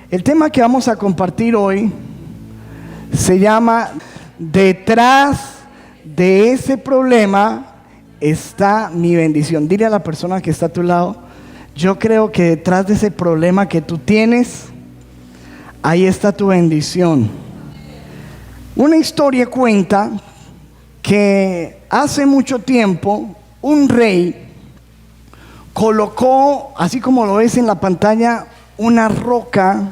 El tema que vamos a compartir hoy se llama Detrás de ese problema está mi bendición. Dile a la persona que está a tu lado: yo creo que detrás de ese problema que tú tienes, ahí está tu bendición. Una historia cuenta que hace mucho tiempo un rey colocó, así como lo ves en la pantalla, una roca,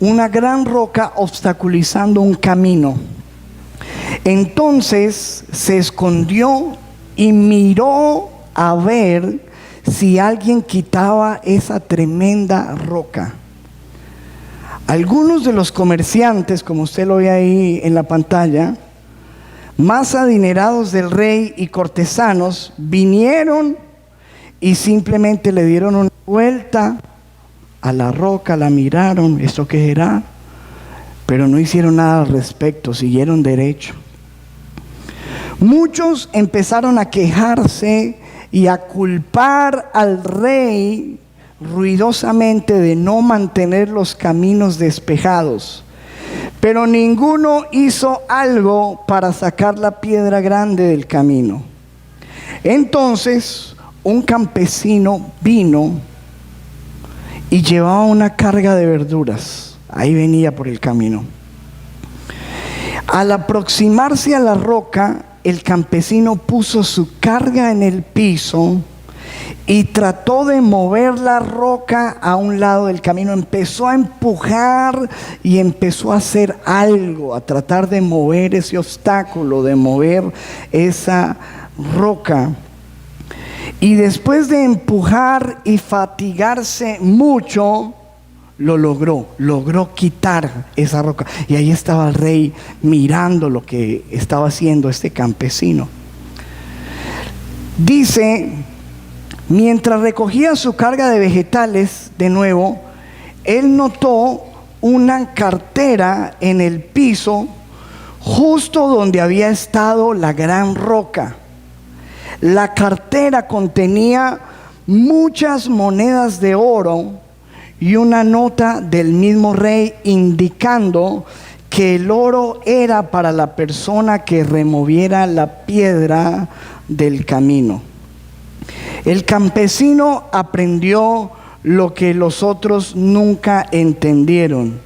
una gran roca obstaculizando un camino. Entonces se escondió y miró a ver si alguien quitaba esa tremenda roca. Algunos de los comerciantes, como usted lo ve ahí en la pantalla, más adinerados del rey y cortesanos, vinieron y simplemente le dieron una vuelta a la roca, la miraron, ¿esto qué era? Pero no hicieron nada al respecto, siguieron derecho. Muchos empezaron a quejarse y a culpar al rey ruidosamente de no mantener los caminos despejados, pero ninguno hizo algo para sacar la piedra grande del camino. Entonces un campesino vino y llevaba una carga de verduras. Ahí venía por el camino. Al aproximarse a la roca, el campesino puso su carga en el piso y trató de mover la roca a un lado del camino. Empezó a empujar y empezó a hacer algo, a tratar de mover ese obstáculo, de mover esa roca. Y después de empujar y fatigarse mucho, lo logró quitar esa roca. Y ahí estaba el rey mirando lo que estaba haciendo este campesino. Dice: mientras recogía su carga de vegetales de nuevo, él notó una cartera en el piso justo donde había estado la gran roca. La cartera contenía muchas monedas de oro y una nota del mismo rey indicando que el oro era para la persona que removiera la piedra del camino. El campesino aprendió lo que los otros nunca entendieron: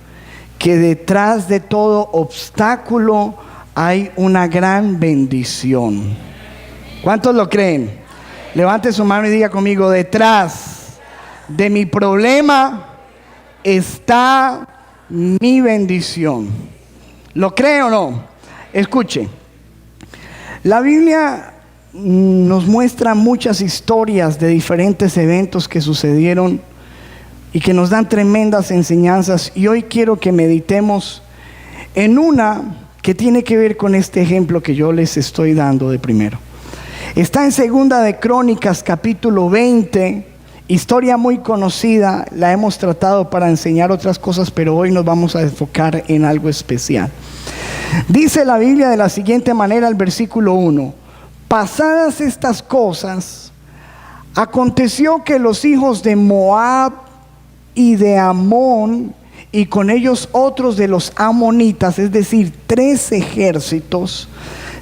que detrás de todo obstáculo hay una gran bendición. ¿Cuántos lo creen? Levante su mano y diga conmigo: detrás de mi problema está mi bendición. ¿Lo cree o no? Escuche, la Biblia nos muestra muchas historias de diferentes eventos que sucedieron y que nos dan tremendas enseñanzas, y hoy quiero que meditemos en una que tiene que ver con este ejemplo que yo les estoy dando de primero. Está en Segunda de Crónicas, capítulo 20, historia muy conocida. La hemos tratado para enseñar otras cosas, pero hoy nos vamos a enfocar en algo especial. Dice la Biblia de la siguiente manera, el versículo 1: pasadas estas cosas, aconteció que los hijos de Moab y de Amón, y con ellos otros de los amonitas, es decir, 3 ejércitos,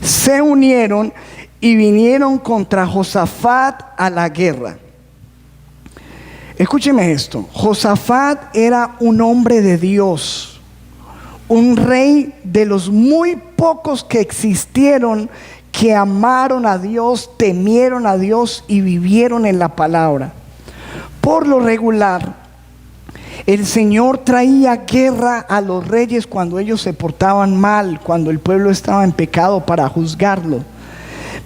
se unieron y vinieron contra Josafat a la guerra. Escúcheme esto: Josafat era un hombre de Dios, un rey de los muy pocos que existieron que amaron a Dios, temieron a Dios y vivieron en la palabra. Por lo regular, el Señor traía guerra a los reyes cuando ellos se portaban mal, cuando el pueblo estaba en pecado, para juzgarlo.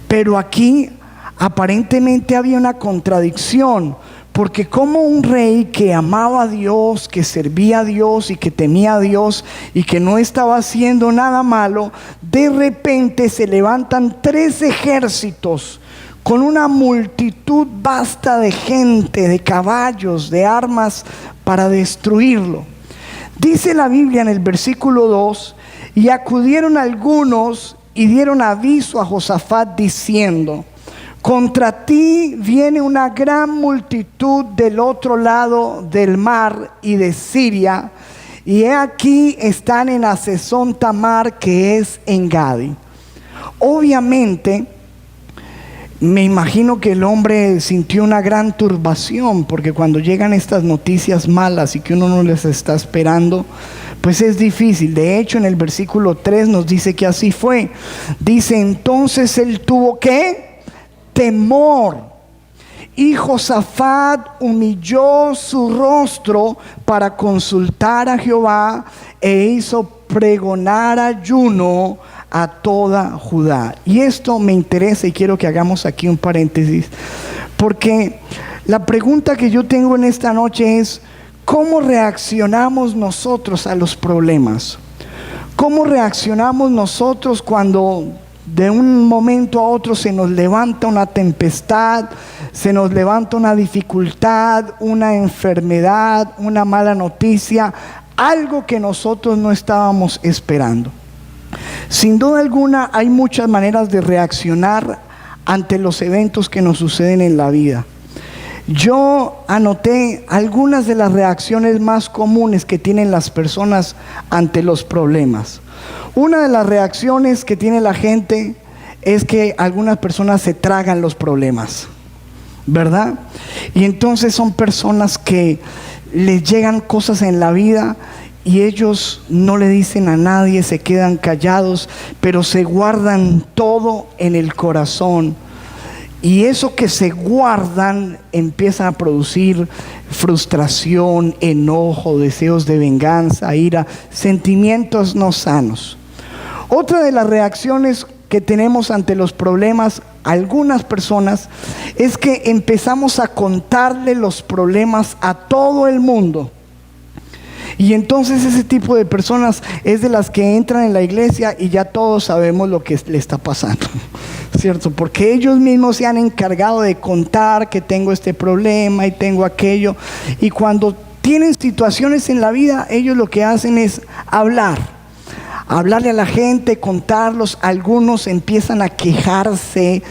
Pero aquí aparentemente había una contradicción, porque como un rey que amaba a Dios, que servía a Dios y que temía a Dios y que no estaba haciendo nada malo, de repente se levantan 3 ejércitos con una multitud vasta de gente, de caballos, de armas para destruirlo. Dice la Biblia en el versículo 2: y acudieron algunos y dieron aviso a Josafat diciendo: contra ti viene una gran multitud del otro lado del mar y de Siria, y he aquí están en Hazezón Tamar, que es en Gadi. Obviamente, me imagino que el hombre sintió una gran turbación, porque cuando llegan estas noticias malas y que uno no les está esperando, pues es difícil. De hecho, en el versículo 3 nos dice que así fue. Dice, entonces él tuvo ¿qué? Temor. Y Josafat humilló su rostro para consultar a Jehová e hizo pregonar ayuno a toda Judá. Y esto me interesa y quiero que hagamos aquí un paréntesis, porque la pregunta que yo tengo en esta noche es: ¿cómo reaccionamos nosotros a los problemas? ¿Cómo reaccionamos nosotros cuando de un momento a otro se nos levanta una tempestad, se nos levanta una dificultad, una enfermedad, una mala noticia, algo que nosotros no estábamos esperando? Sin duda alguna hay muchas maneras de reaccionar ante los eventos que nos suceden en la vida. Yo anoté algunas de las reacciones más comunes que tienen las personas ante los problemas. Una de las reacciones que tiene la gente es que algunas personas se tragan los problemas, ¿verdad? Y entonces son personas que les llegan cosas en la vida y ellos no le dicen a nadie, se quedan callados, pero se guardan todo en el corazón. Y eso que se guardan empieza a producir frustración, enojo, deseos de venganza, ira, sentimientos no sanos. Otra de las reacciones que tenemos ante los problemas, algunas personas, es que empezamos a contarle los problemas a todo el mundo. Y entonces ese tipo de personas es de las que entran en la iglesia y ya todos sabemos lo que le está pasando, ¿cierto? Porque ellos mismos se han encargado de contar que tengo este problema y tengo aquello. Y cuando tienen situaciones en la vida, ellos lo que hacen es hablarle a la gente, contarlos. Algunos empiezan a quejarse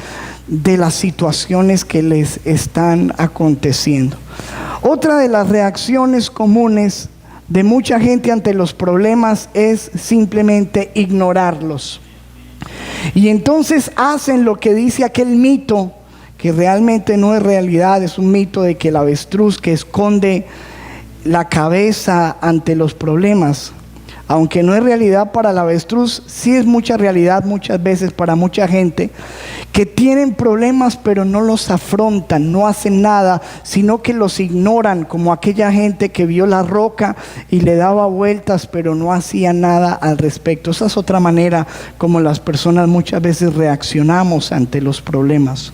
de las situaciones que les están aconteciendo. Otra de las reacciones comunes de mucha gente ante los problemas es simplemente ignorarlos. Y entonces hacen lo que dice aquel mito, que realmente no es realidad, es un mito de que el avestruz que esconde la cabeza ante los problemas, aunque no es realidad para el avestruz, sí es mucha realidad muchas veces para mucha gente que tienen problemas pero no los afrontan, no hacen nada, sino que los ignoran, como aquella gente que vio la roca y le daba vueltas pero no hacía nada al respecto. Esa es otra manera como las personas muchas veces reaccionamos ante los problemas.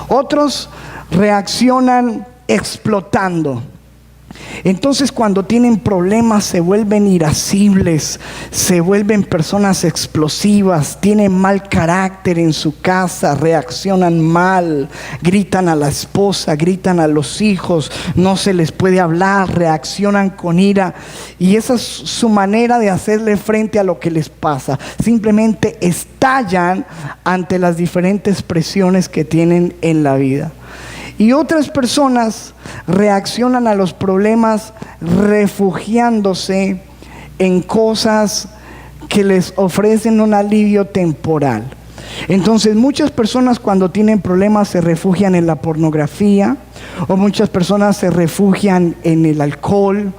Otros reaccionan explotando. Entonces, cuando tienen problemas se vuelven irascibles, se vuelven personas explosivas, tienen mal carácter en su casa, reaccionan mal, gritan a la esposa, gritan a los hijos, no se les puede hablar, reaccionan con ira. Y esa es su manera de hacerle frente a lo que les pasa. Simplemente estallan ante las diferentes presiones que tienen en la vida. Y otras personas reaccionan a los problemas refugiándose en cosas que les ofrecen un alivio temporal. Entonces muchas personas cuando tienen problemas se refugian en la pornografía, o muchas personas se refugian en el alcohol,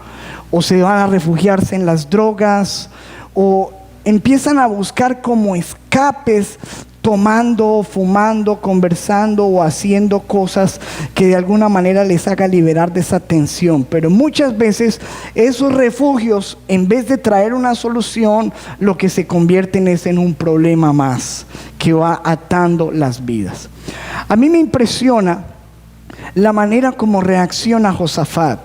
o se van a refugiarse en las drogas, o empiezan a buscar como escapes, tomando, fumando, conversando o haciendo cosas que de alguna manera les haga liberar de esa tensión. Pero muchas veces esos refugios, en vez de traer una solución, lo que se convierten es en un problema más que va atando las vidas. A mí me impresiona la manera como reacciona Josafat,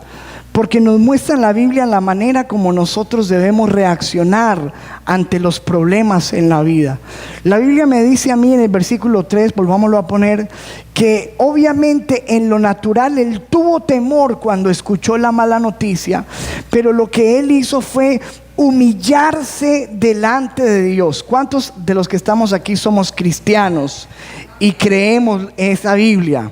porque nos muestra en la Biblia la manera como nosotros debemos reaccionar ante los problemas en la vida. La Biblia me dice a mí en el versículo 3, volvámoslo a poner, que obviamente en lo natural él tuvo temor cuando escuchó la mala noticia, pero lo que él hizo fue humillarse delante de Dios. ¿Cuántos de los que estamos aquí somos cristianos y creemos esa Biblia?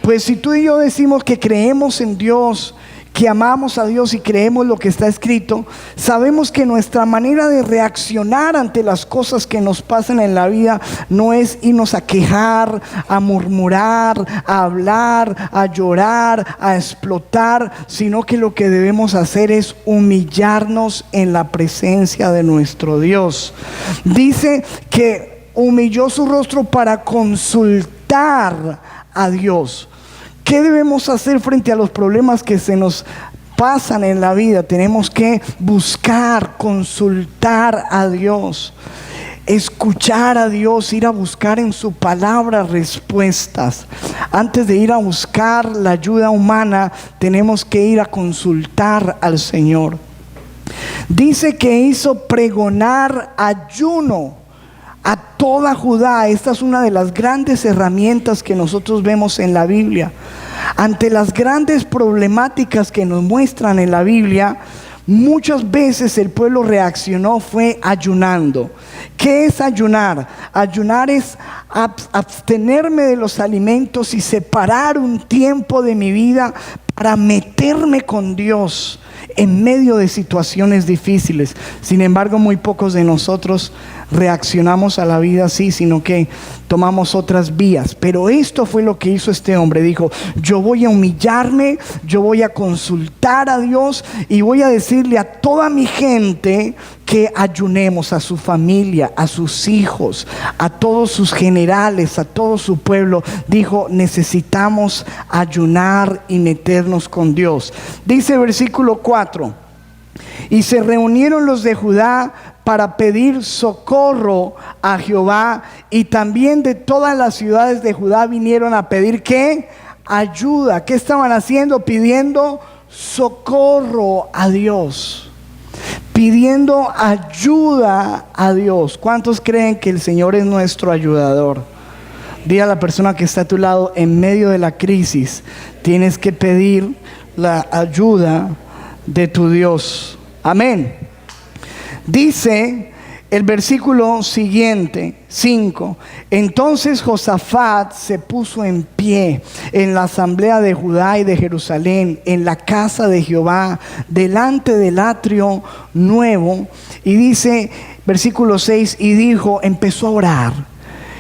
Pues si tú y yo decimos que creemos en Dios, que amamos a Dios y creemos lo que está escrito, sabemos que nuestra manera de reaccionar ante las cosas que nos pasan en la vida no es irnos a quejar, a murmurar, a hablar, a llorar, a explotar, sino que lo que debemos hacer es humillarnos en la presencia de nuestro Dios. Dice que humilló su rostro para consultar a Dios. ¿Qué debemos hacer frente a los problemas que se nos pasan en la vida? Tenemos que buscar, consultar a Dios, escuchar a Dios, ir a buscar en su palabra respuestas. Antes de ir a buscar la ayuda humana, tenemos que ir a consultar al Señor. Dice que hizo pregonar ayuno a toda Judá. Esta es una de las grandes herramientas que nosotros vemos en la Biblia. Ante las grandes problemáticas que nos muestran en la Biblia, muchas veces el pueblo reaccionó fue ayunando. ¿Qué es ayunar? Ayunar es abstenerme de los alimentos y separar un tiempo de mi vida para meterme con Dios en medio de situaciones difíciles. Sin embargo, muy pocos de nosotros reaccionamos a la vida así, sino que tomamos otras vías. Pero esto fue lo que hizo este hombre. Dijo: yo voy a humillarme, yo voy a consultar a Dios y voy a decirle a toda mi gente que ayunemos, a su familia, a sus hijos, a todos sus generales, a todo su pueblo. Dijo: necesitamos ayunar y meternos con Dios. Dice versículo 4: y se reunieron los de Judá para pedir socorro a Jehová, y también de todas las ciudades de Judá vinieron a pedir ¿qué? Ayuda. ¿Qué estaban haciendo? Pidiendo socorro a Dios, pidiendo ayuda a Dios. ¿Cuántos creen que el Señor es nuestro ayudador? Dile a la persona que está a tu lado: en medio de la crisis tienes que pedir la ayuda de tu Dios. Amén. Dice el versículo siguiente, 5: entonces Josafat se puso en pie en la asamblea de Judá y de Jerusalén, en la casa de Jehová, delante del atrio nuevo. Y dice, versículo 6, y dijo, empezó a orar: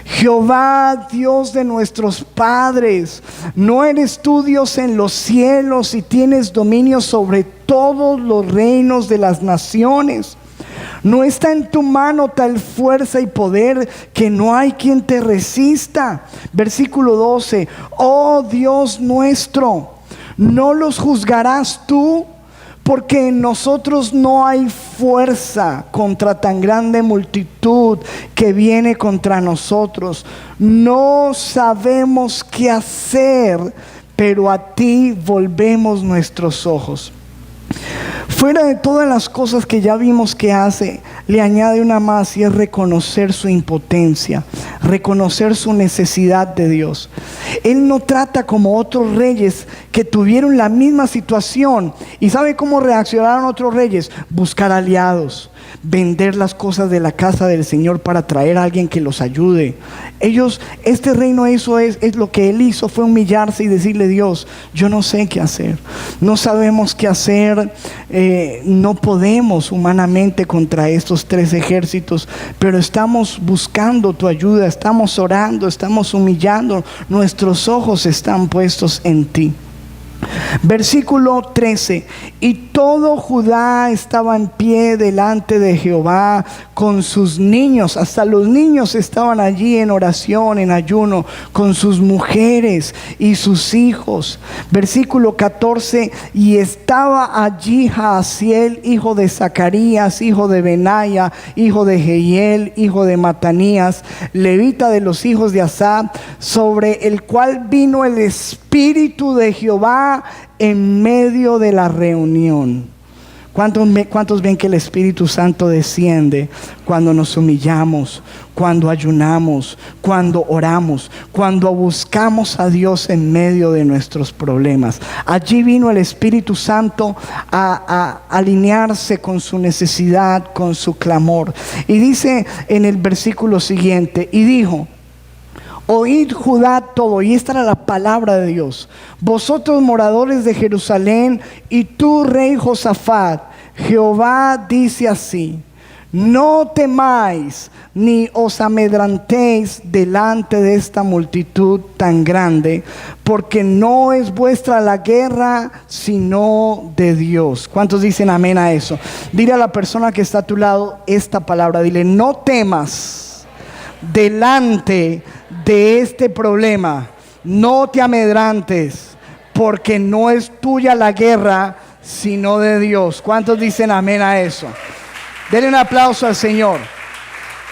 Jehová, Dios de nuestros padres, ¿no eres tú Dios en los cielos y tienes dominio sobre todos los reinos de las naciones? ¿No está en tu mano tal fuerza y poder que no hay quien te resista? Versículo 12: oh Dios nuestro, ¿no los juzgarás tú? Porque en nosotros no hay fuerza contra tan grande multitud que viene contra nosotros. No sabemos qué hacer, pero a ti volvemos nuestros ojos. Fuera de todas las cosas que ya vimos que hace, le añade una más, y es reconocer su impotencia, reconocer su necesidad de Dios. Él no trata como otros reyes que tuvieron la misma situación. ¿Y sabe cómo reaccionaron otros reyes? Buscar aliados, vender las cosas de la casa del Señor para traer a alguien que los ayude. Este reino, eso es lo que él hizo, fue humillarse y decirle: Dios, yo no sé qué hacer, no sabemos qué hacer, no podemos humanamente contra estos 3 ejércitos, pero estamos buscando tu ayuda, estamos orando, estamos humillando, nuestros ojos están puestos en ti. Versículo 13: y todo Judá estaba en pie delante de Jehová con sus niños, hasta los niños estaban allí en oración, en ayuno, con sus mujeres y sus hijos. Versículo 14: y estaba allí Jaasiel, hijo de Zacarías, hijo de Benaya, hijo de Jehiel, hijo de Matanías, levita de los hijos de Asaf, sobre el cual vino el Espíritu de Jehová en medio de la reunión. ¿Cuántos ven que el Espíritu Santo desciende cuando nos humillamos, cuando ayunamos, cuando oramos, cuando buscamos a Dios en medio de nuestros problemas? Allí vino el Espíritu Santo a alinearse con su necesidad, con su clamor. Y dice en el versículo siguiente, y dijo: oíd Judá todo, y esta era la palabra de Dios, vosotros moradores de Jerusalén, y tú rey Josafat, Jehová dice así: no temáis ni os amedrantéis delante de esta multitud tan grande, porque no es vuestra la guerra, sino de Dios. ¿Cuántos dicen amén a eso? Dile a la persona que está a tu lado esta palabra, dile: no temas delante de este problema, no te amedrantes, porque no es tuya la guerra, sino de Dios. ¿Cuántos dicen amén a eso? Denle un aplauso al Señor.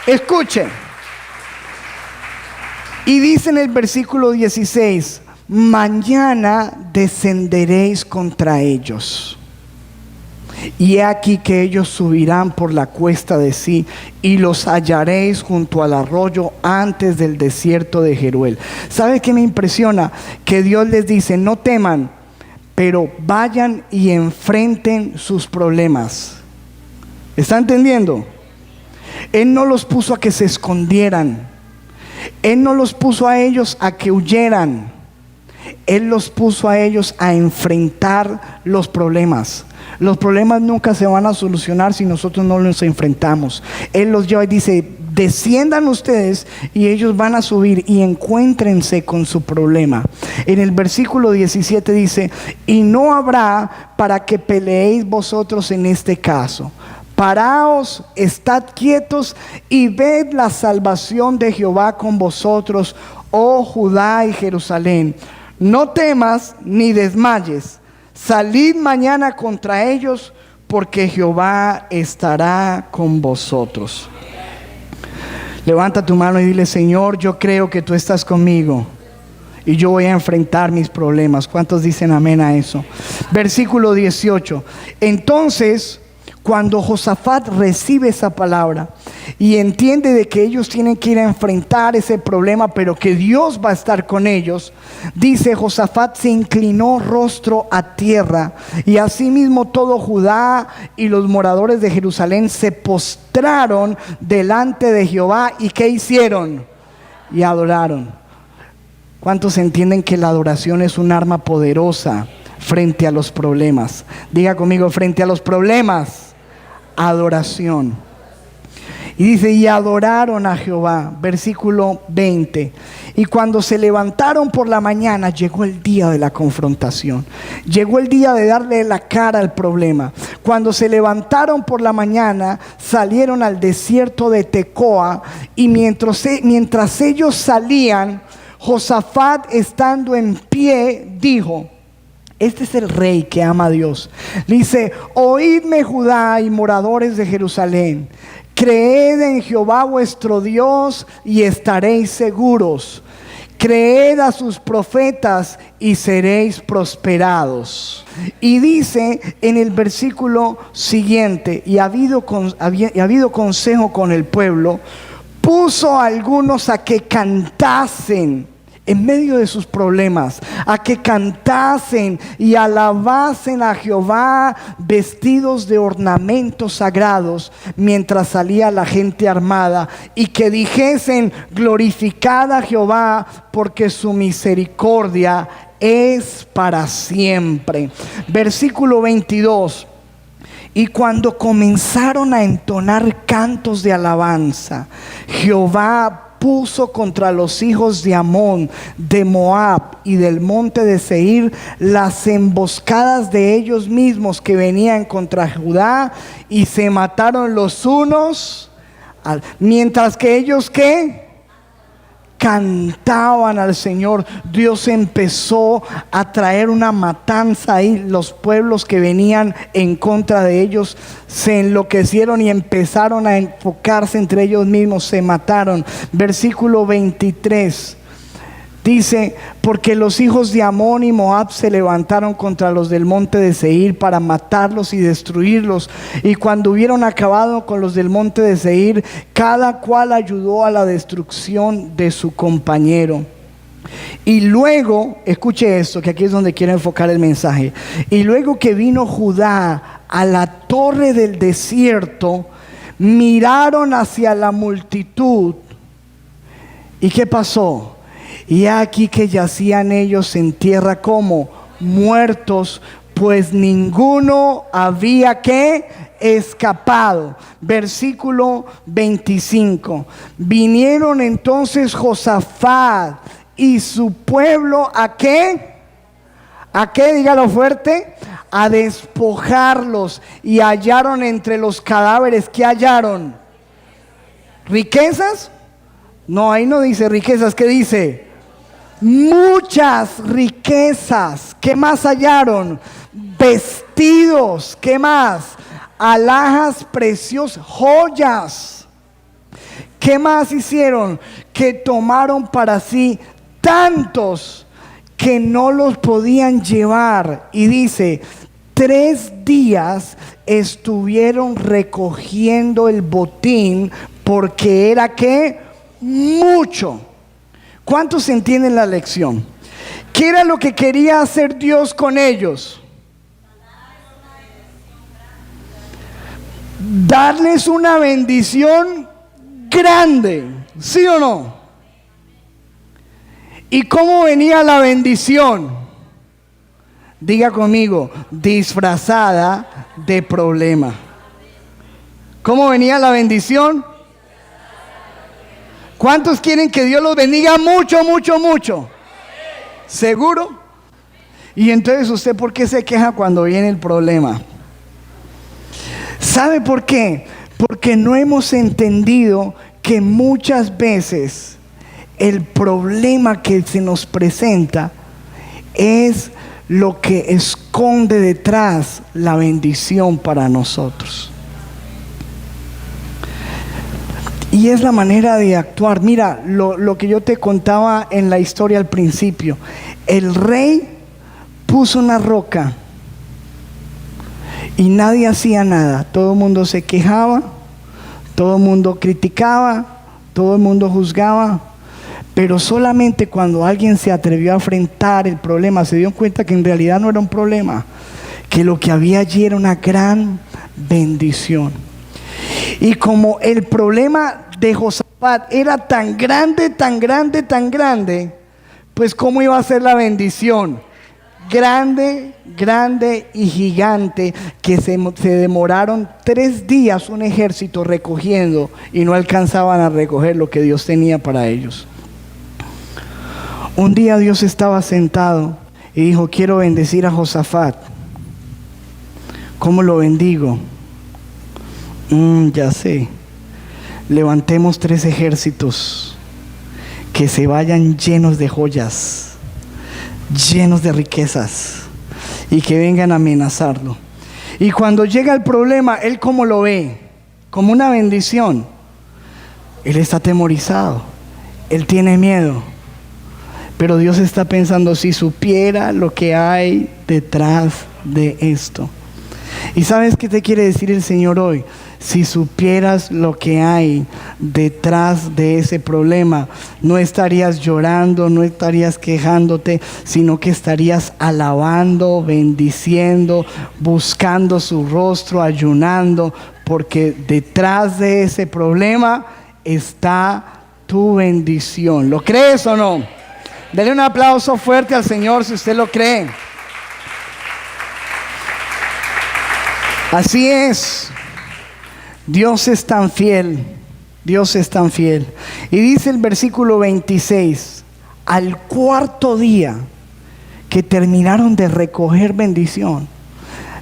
Escuchen. Y dice en el versículo 16: mañana descenderéis contra ellos, y he aquí que ellos subirán por la cuesta de Sí, y los hallaréis junto al arroyo antes del desierto de Jeruel. ¿Sabe qué me impresiona? Que Dios les dice: no teman, pero vayan y enfrenten sus problemas. ¿Está entendiendo? Él no los puso a que se escondieran. Él no los puso a ellos a que huyeran. Él los puso a ellos a enfrentar los problemas. Los problemas nunca se van a solucionar si nosotros no los enfrentamos. Él los lleva y dice: desciendan ustedes, y ellos van a subir y encuéntrense con su problema. En el versículo 17 dice: y no habrá para que peleéis vosotros en este caso. Paraos, estad quietos y ved la salvación de Jehová con vosotros, oh Judá y Jerusalén. No temas ni desmayes. Salid mañana contra ellos, porque Jehová estará con vosotros. Levanta tu mano y dile: Señor, yo creo que tú estás conmigo y yo voy a enfrentar mis problemas. ¿Cuántos dicen amén a eso? Versículo 18. Entonces, cuando Josafat recibe esa palabra y entiende de que ellos tienen que ir a enfrentar ese problema, pero que Dios va a estar con ellos, dice: Josafat se inclinó rostro a tierra, y asimismo todo Judá y los moradores de Jerusalén se postraron delante de Jehová. ¿Y qué hicieron? Y adoraron. ¿Cuántos entienden que la adoración es un arma poderosa frente a los problemas? Diga conmigo: frente a los problemas, adoración. Y dice: y adoraron a Jehová. Versículo 20. Y cuando se levantaron por la mañana, llegó el día de la confrontación. Llegó el día de darle la cara al problema. Cuando se levantaron por la mañana, salieron al desierto de Tecoa. Y mientras ellos salían, Josafat, estando en pie, dijo: este es el rey que ama a Dios. Dice: oídme Judá y moradores de Jerusalén, creed en Jehová vuestro Dios y estaréis seguros. Creed a sus profetas y seréis prosperados. Y dice en el versículo siguiente: y ha habido consejo con el pueblo, puso a algunos a que cantasen en medio de sus problemas, a que cantasen y alabasen a Jehová vestidos de ornamentos sagrados, mientras salía la gente armada, y que dijesen: glorificad a Jehová, porque su misericordia es para siempre. Versículo 22. Y cuando comenzaron a entonar cantos de alabanza, Jehová puso contra los hijos de Amón, de Moab y del monte de Seir las emboscadas de ellos mismos que venían contra Judá, y se mataron los unos, mientras que ellos ¿qué? Cantaban al Señor. Dios empezó a traer una matanza ahí. Los pueblos que venían en contra de ellos se enloquecieron y empezaron a enfocarse entre ellos mismos, se mataron. Versículo 23. Dice, porque los hijos de Amón y Moab se levantaron contra los del monte de Seir para matarlos y destruirlos. Y cuando hubieron acabado con los del monte de Seir, cada cual ayudó a la destrucción de su compañero. Y luego, escuche esto, que aquí es donde quiero enfocar el mensaje. Y luego que vino Judá a la torre del desierto, miraron hacia la multitud. ¿Y qué pasó? Y aquí que yacían ellos en tierra como muertos, pues ninguno había que escapado. Versículo 25. Vinieron entonces Josafat y su pueblo ¿a qué? ¿A qué? Dígalo fuerte. A despojarlos, y hallaron entre los cadáveres. ¿Qué hallaron? ¿Riquezas? No, ahí no dice riquezas. ¿Qué dice? Muchas riquezas. ¿Qué más hallaron? Vestidos. ¿Qué más? Alhajas preciosas, joyas. ¿Qué más hicieron? Que tomaron para sí tantos que no los podían llevar. Y dice, 3 días estuvieron recogiendo el botín, porque era ¿qué? Mucho. ¿Cuántos entienden la lección? ¿Qué era lo que quería hacer Dios con ellos? Darles una bendición grande, ¿sí o no? ¿Y cómo venía la bendición? Diga conmigo, disfrazada de problema. ¿Cómo venía la bendición? ¿Cuántos quieren que Dios los bendiga mucho, mucho, mucho? ¿Seguro? Y entonces, ¿usted por qué se queja cuando viene el problema? ¿Sabe por qué? Porque no hemos entendido que muchas veces el problema que se nos presenta es lo que esconde detrás la bendición para nosotros. Y es la manera de actuar. Mira, lo que yo te contaba en la historia al principio. El rey puso una roca y nadie hacía nada. Todo el mundo se quejaba, todo el mundo criticaba, todo el mundo juzgaba. Pero solamente cuando alguien se atrevió a enfrentar el problema, se dio cuenta que en realidad no era un problema, que lo que había allí era una gran bendición. Y como el problema de Josafat era tan grande, tan grande, tan grande, pues ¿cómo iba a ser la bendición? Grande, grande y gigante, que se demoraron 3 días un ejército recogiendo y no alcanzaban a recoger lo que Dios tenía para ellos. Un día Dios estaba sentado y dijo, quiero bendecir a Josafat. ¿Cómo lo bendigo? Ya sé. Levantemos 3 ejércitos que se vayan llenos de joyas, llenos de riquezas, y que vengan a amenazarlo. Y cuando llega el problema, él ¿cómo lo ve? Como una bendición. Él está atemorizado, él tiene miedo, pero Dios está pensando, si supiera lo que hay detrás de esto. ¿Y sabes qué te quiere decir el Señor hoy? Si supieras lo que hay detrás de ese problema, no estarías llorando, no estarías quejándote, sino que estarías alabando, bendiciendo, buscando su rostro, ayunando, porque detrás de ese problema está tu bendición. ¿Lo crees o no? Dele un aplauso fuerte al Señor si usted lo cree. Así es. Dios es tan fiel, Dios es tan fiel. Y dice el versículo 26, al 4.º día que terminaron de recoger bendición,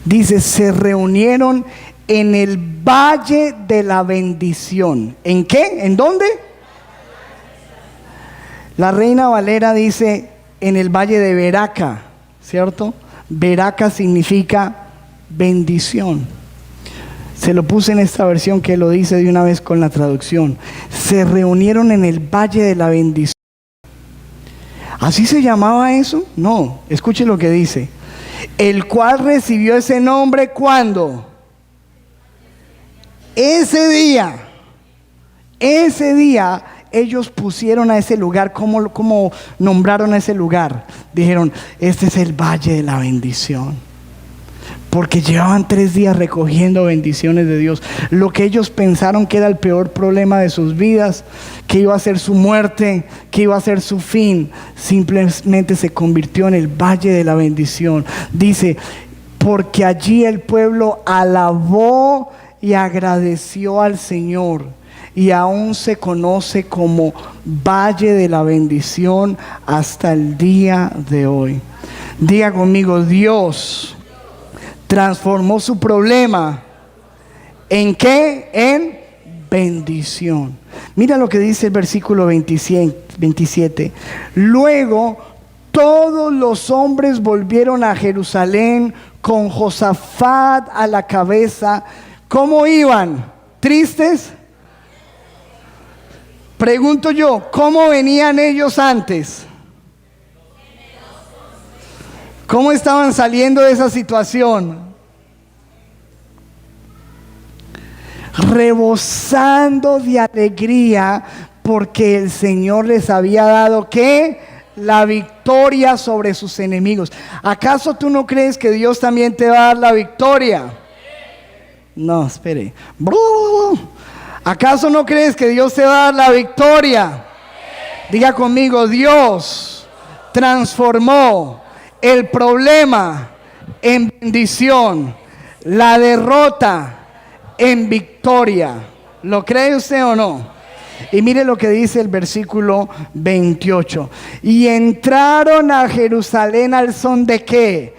dice, se reunieron en el valle de la bendición. ¿En qué? ¿En dónde? La Reina Valera dice, en el valle de Beraca, ¿cierto? Beraca significa bendición. Se lo puse en esta versión que lo dice de una vez con la traducción. Se reunieron en el valle de la bendición. ¿Así se llamaba eso? No, escuche lo que dice. El cual recibió ese nombre ¿cuándo? Ese día ellos pusieron a ese lugar, ¿cómo nombraron a ese lugar? Dijeron, este es el Valle de la Bendición. Porque llevaban 3 días recogiendo bendiciones de Dios. Lo que ellos pensaron que era el peor problema de sus vidas, que iba a ser su muerte, que iba a ser su fin, simplemente se convirtió en el Valle de la Bendición. Dice, porque allí el pueblo alabó y agradeció al Señor, y aún se conoce como Valle de la Bendición hasta el día de hoy. Diga conmigo, Dios transformó su problema ¿en qué? En bendición. Mira lo que dice el versículo 27. Luego todos los hombres volvieron a Jerusalén con Josafat a la cabeza. ¿Cómo iban? ¿Tristes? Pregunto yo, ¿cómo venían ellos antes? ¿Cómo estaban saliendo de esa situación? Rebosando de alegría porque el Señor les había dado ¿qué? La victoria sobre sus enemigos. ¿Acaso tú no crees que Dios también te va a dar la victoria? No, espere. ¿Acaso no crees que Dios te va a dar la victoria? Diga conmigo, Dios transformó el problema en bendición, la derrota en victoria. ¿Lo cree usted o no? Y mire lo que dice el versículo 28. Y entraron a Jerusalén al son de ¿qué?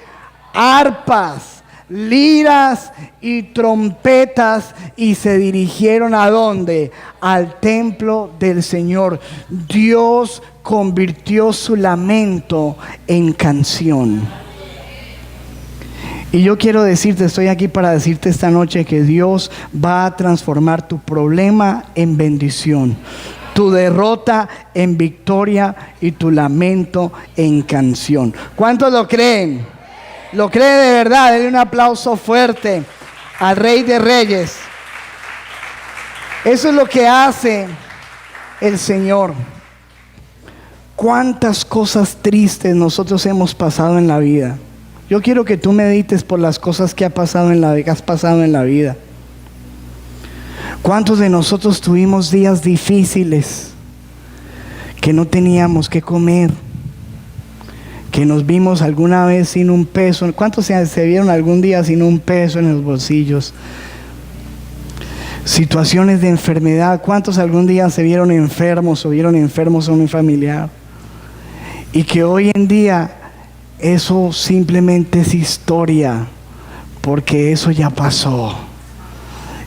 Arpas, liras y trompetas, y se dirigieron ¿a dónde? Al templo del Señor. Dios convirtió su lamento en canción. Y yo quiero decirte, estoy aquí para decirte esta noche que Dios va a transformar tu problema en bendición, tu derrota en victoria y tu lamento en canción. ¿Cuántos lo creen? ¿Lo cree de verdad? Denle un aplauso fuerte al Rey de Reyes. Eso es lo que hace el Señor. ¿Cuántas cosas tristes nosotros hemos pasado en la vida? Yo quiero que tú medites por las cosas que has pasado en la vida. ¿Cuántos de nosotros tuvimos días difíciles que no teníamos que comer? Que nos vimos alguna vez sin un peso. ¿Cuántos se vieron algún día sin un peso en los bolsillos? Situaciones de enfermedad. ¿Cuántos algún día se vieron enfermos o vieron enfermos a un familiar? Y que hoy en día eso simplemente es historia, porque eso ya pasó.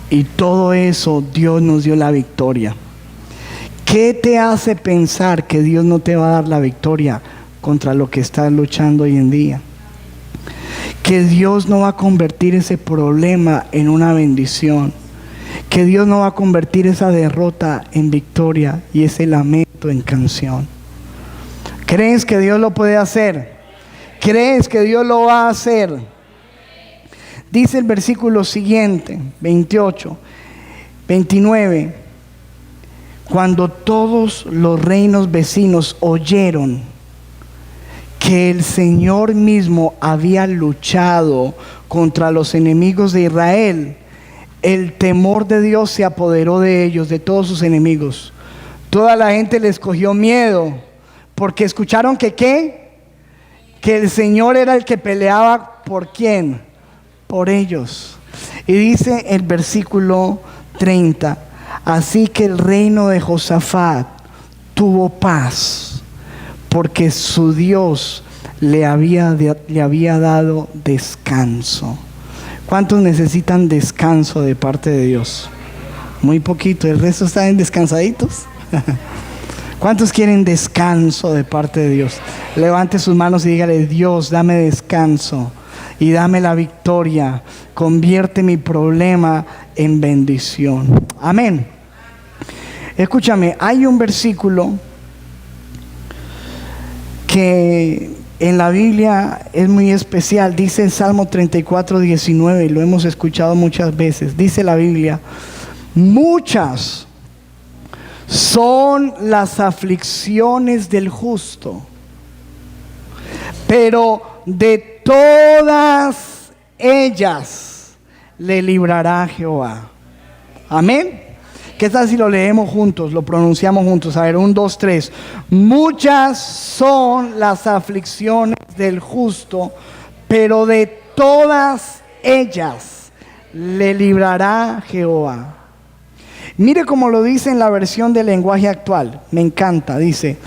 Y todo eso Dios nos dio la victoria. ¿Qué te hace pensar que Dios no te va a dar la victoria contra lo que estás luchando hoy en día? Que Dios no va a convertir ese problema en una bendición. Que Dios no va a convertir esa derrota en victoria y ese lamento en canción. ¿Crees que Dios lo puede hacer? ¿Crees que Dios lo va a hacer? Dice el versículo siguiente, 29. Cuando todos los reinos vecinos oyeron que el Señor mismo había luchado contra los enemigos de Israel, el temor de Dios se apoderó de ellos, de todos sus enemigos. Toda la gente les cogió miedo, porque escucharon que ¿qué? Que el Señor era el que peleaba. ¿Por quién? Por ellos. Y dice el versículo 30: así que el reino de Josafat tuvo paz, porque su Dios le había dado descanso. ¿Cuántos necesitan descanso de parte de Dios? Muy poquito. ¿El resto están descansaditos? ¿Cuántos quieren descanso de parte de Dios? Levante sus manos y dígale: Dios, dame descanso y dame la victoria. Convierte mi problema en bendición. Amén. Escúchame, hay un versículo que en la Biblia es muy especial. Dice en Salmo 34:19, y lo hemos escuchado muchas veces. Dice la Biblia: muchas son las aflicciones del justo, pero de todas ellas le librará Jehová. Amén. ¿Qué tal si lo leemos juntos, lo pronunciamos juntos? A ver, 1, 2, 3. Muchas son las aflicciones del justo, pero de todas ellas le librará Jehová. Mire cómo lo dice en la versión del lenguaje actual. Me encanta. Dice: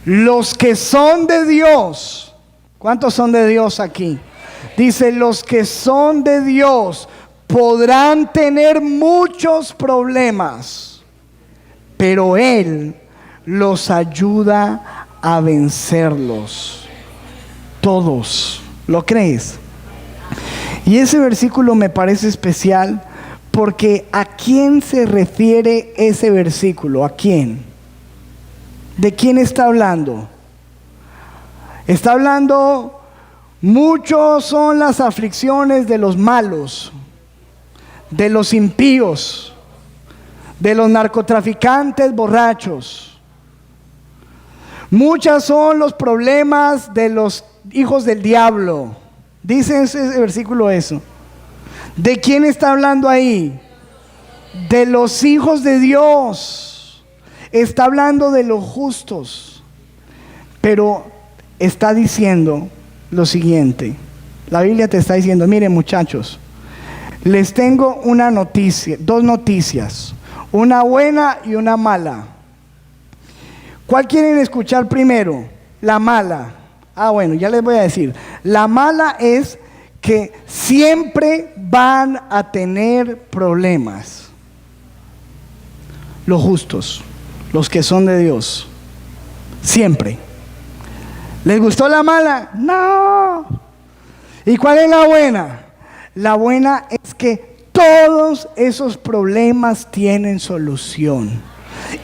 los que son de Dios. ¿Cuántos son de Dios aquí? Dice: los que son de Dios podrán tener muchos problemas, pero Él los ayuda a vencerlos. Todos. ¿Lo crees? Y ese versículo me parece especial porque ¿a quién se refiere ese versículo? ¿A quién? ¿De quién está hablando? Está hablando: muchos son las aflicciones de los malos, de los impíos, de los narcotraficantes borrachos. Muchas son los problemas de los hijos del diablo. Dice ese versículo eso. ¿De quién está hablando ahí? De los hijos de Dios. Está hablando de los justos. Pero está diciendo lo siguiente. La Biblia te está diciendo: miren, muchachos, les tengo una noticia, dos noticias, una buena y una mala. ¿Cuál quieren escuchar primero? La mala. Bueno, ya les voy a decir. La mala es que siempre van a tener problemas. Los justos, los que son de Dios, siempre. ¿Les gustó la mala? No. ¿Y cuál es la buena? La buena es que todos esos problemas tienen solución.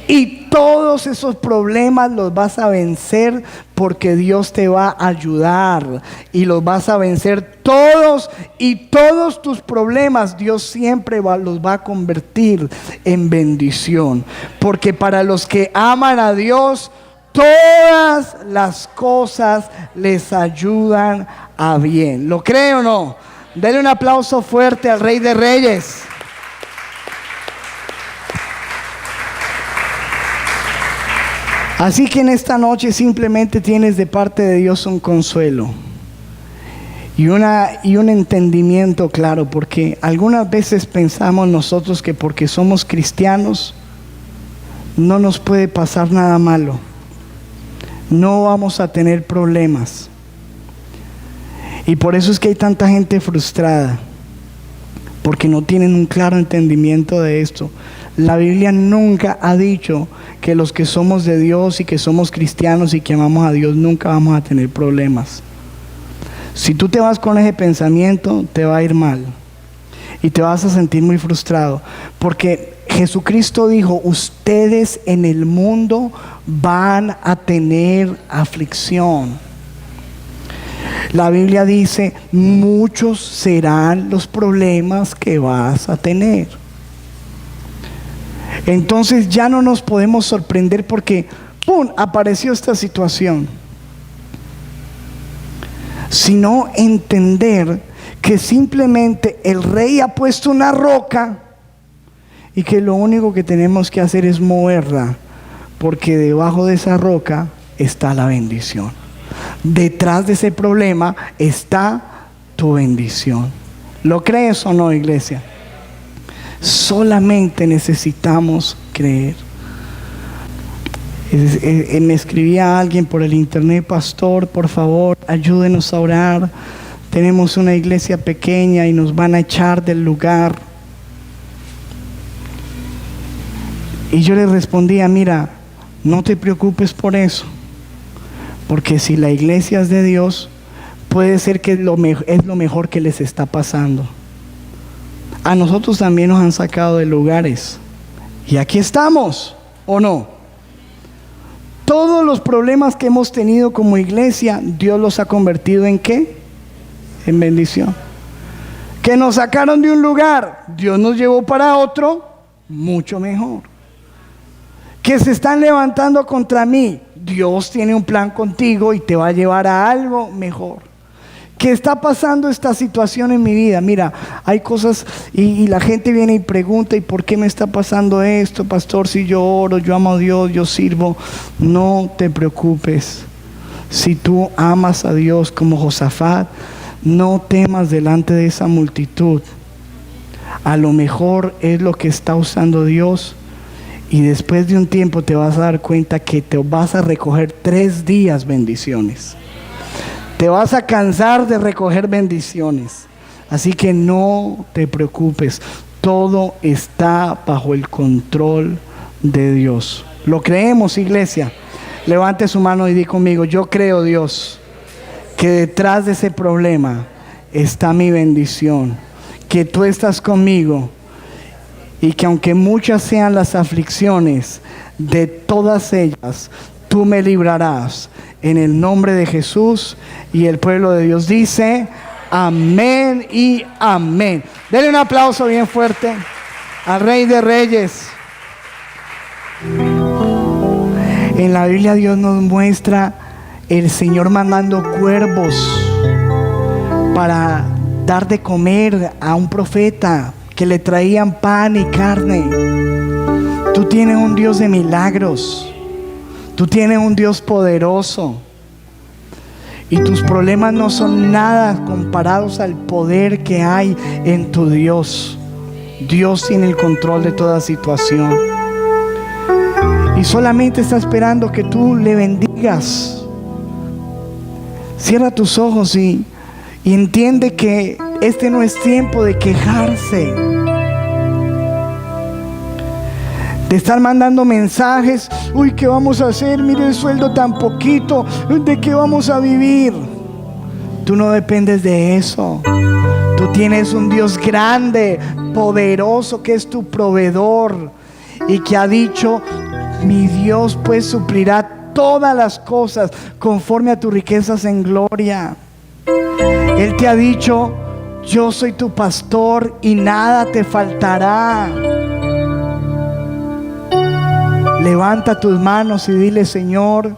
Y todos esos problemas los vas a vencer porque Dios te va a ayudar. Y los vas a vencer todos. Y todos tus problemas Dios siempre los va a convertir en bendición. Porque para los que aman a Dios, todas las cosas les ayudan a bien. ¿Lo cree o no? Denle un aplauso fuerte al Rey de Reyes. Así que en esta noche simplemente tienes de parte de Dios un consuelo y un entendimiento claro, porque algunas veces pensamos nosotros que porque somos cristianos no nos puede pasar nada malo, no vamos a tener problemas. Y por eso es que hay tanta gente frustrada, porque no tienen un claro entendimiento de esto. La Biblia nunca ha dicho que los que somos de Dios y que somos cristianos y que amamos a Dios nunca vamos a tener problemas. Si tú te vas con ese pensamiento, te va a ir mal y te vas a sentir muy frustrado, porque Jesucristo dijo: ustedes en el mundo van a tener aflicción. La Biblia dice: muchos serán los problemas que vas a tener. Entonces ya no nos podemos sorprender porque ¡pum!, apareció esta situación, sino entender que simplemente el Rey ha puesto una roca y que lo único que tenemos que hacer es moverla, porque debajo de esa roca está la bendición. Detrás de ese problema está tu bendición. ¿Lo crees o no, iglesia? Solamente necesitamos creer. Me escribía alguien por el internet: pastor, por favor, ayúdenos a orar. Tenemos una iglesia pequeña y nos van a echar del lugar. Y yo le respondía: mira, no te preocupes por eso, porque si la iglesia es de Dios, puede ser que es lo mejor que les está pasando. A nosotros también nos han sacado de lugares y aquí estamos, ¿o no? Todos los problemas que hemos tenido como iglesia, Dios los ha convertido ¿en qué? En bendición. Que nos sacaron de un lugar, Dios nos llevó para otro, mucho mejor. Que se están levantando contra mí, Dios tiene un plan contigo y te va a llevar a algo mejor. ¿Qué está pasando esta situación en mi vida? Mira, hay cosas y la gente viene y pregunta, ¿y por qué me está pasando esto, pastor? Si yo oro, yo amo a Dios, yo sirvo. No te preocupes. Si tú amas a Dios como Josafat, no temas delante de esa multitud. A lo mejor es lo que está usando Dios. Y después de un tiempo te vas a dar cuenta que te vas a recoger 3 días bendiciones. Te vas a cansar de recoger bendiciones. Así que no te preocupes. Todo está bajo el control de Dios. ¿Lo creemos, iglesia? Levante su mano y di conmigo: yo creo, Dios, que detrás de ese problema está mi bendición. Que tú estás conmigo. Y que aunque muchas sean las aflicciones, de todas ellas tú me librarás en el nombre de Jesús. Y el pueblo de Dios dice amén y amén. Denle un aplauso bien fuerte al Rey de Reyes. En la Biblia Dios nos muestra el Señor mandando cuervos para dar de comer a un profeta, que le traían pan y carne. Tú tienes un Dios de milagros. Tú tienes un Dios poderoso. Y tus problemas no son nada comparados al poder que hay en tu Dios. Dios tiene el control de toda situación. Y solamente está esperando que tú le bendigas. Cierra tus ojos y entiende que este no es tiempo de quejarse, de estar mandando mensajes. Uy, ¿qué vamos a hacer? Mire el sueldo tan poquito. ¿De qué vamos a vivir? Tú no dependes de eso. Tú tienes un Dios grande, poderoso, que es tu proveedor y que ha dicho: mi Dios pues suplirá todas las cosas conforme a tus riquezas en gloria. Él te ha dicho: yo soy tu pastor y nada te faltará. Levanta tus manos y dile: Señor,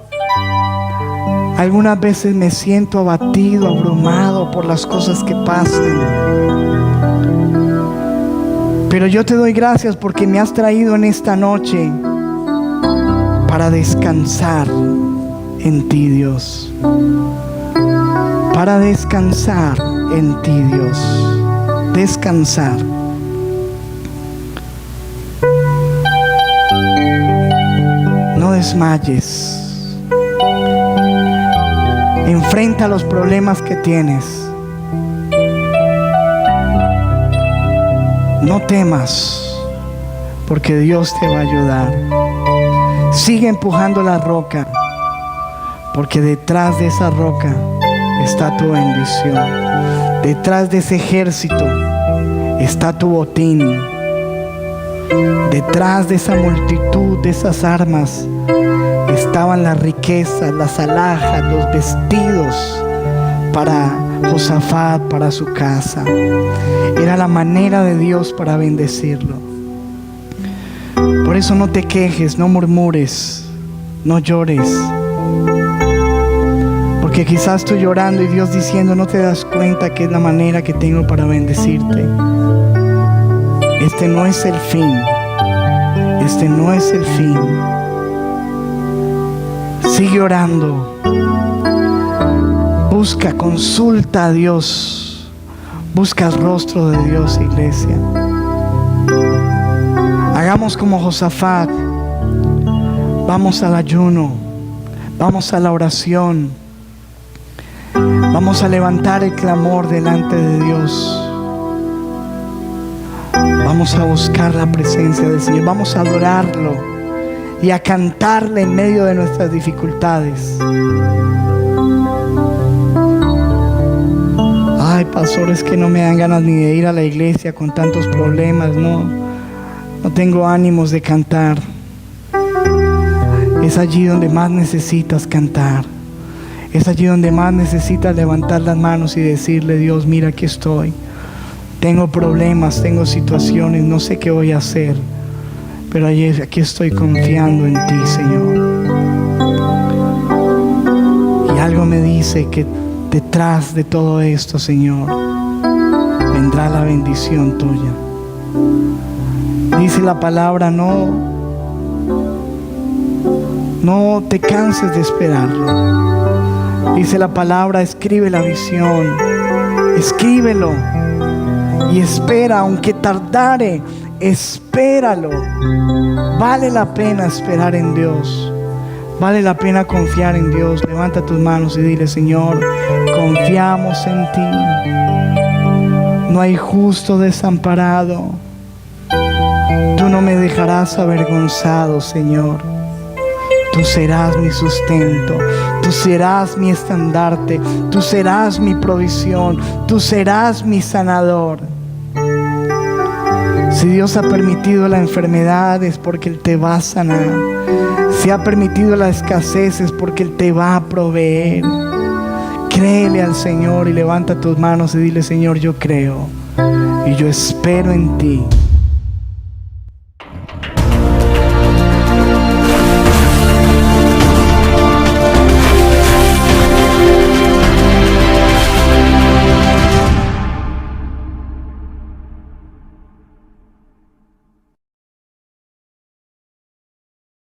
algunas veces me siento abatido, abrumado por las cosas que pasan, pero yo te doy gracias porque me has traído en esta noche para descansar en ti, Dios. Para descansar en ti, Dios. Descansar. No desmayes. Enfrenta los problemas que tienes. No temas, porque Dios te va a ayudar. Sigue empujando la roca, porque detrás de esa roca está tu bendición. Detrás de ese ejército está tu botín. Detrás de esa multitud, de esas armas, estaban las riquezas, las alhajas, los vestidos para Josafat, para su casa. Era la manera de Dios para bendecirlo. Por eso no te quejes, no murmures, no llores. Porque quizás tú llorando y Dios diciendo: no te das cuenta que es la manera que tengo para bendecirte. Este no es el fin. Este no es el fin. Sigue orando. Busca, consulta a Dios. Busca el rostro de Dios, iglesia. Hagamos como Josafat. Vamos al ayuno. Vamos a la oración. Vamos a levantar el clamor delante de Dios. Vamos a buscar la presencia del Señor. Vamos a adorarlo y a cantarle en medio de nuestras dificultades. Ay, pastores, que no me dan ganas ni de ir a la iglesia con tantos problemas. No tengo ánimos de cantar. Es allí donde más necesitas cantar. Es allí donde más necesitas levantar las manos y decirle: Dios, mira, aquí estoy. Tengo problemas, tengo situaciones, no sé qué voy a hacer, pero aquí estoy confiando en ti, Señor. Y algo me dice que detrás de todo esto, Señor, vendrá la bendición tuya. Dice la palabra: no te canses de esperarlo. Dice la palabra: escribe la visión, escríbelo y espera, aunque tardare, espéralo. Vale la pena esperar en Dios. Vale la pena confiar en Dios. Levanta tus manos y dile: Señor, confiamos en ti. No hay justo desamparado. Tú no me dejarás avergonzado, Señor. Tú serás mi sustento, tú serás mi estandarte, tú serás mi provisión, tú serás mi sanador. Si Dios ha permitido la enfermedad, es porque Él te va a sanar. Si ha permitido la escasez, es porque Él te va a proveer. Créele al Señor y levanta tus manos y dile: Señor, yo creo y yo espero en ti.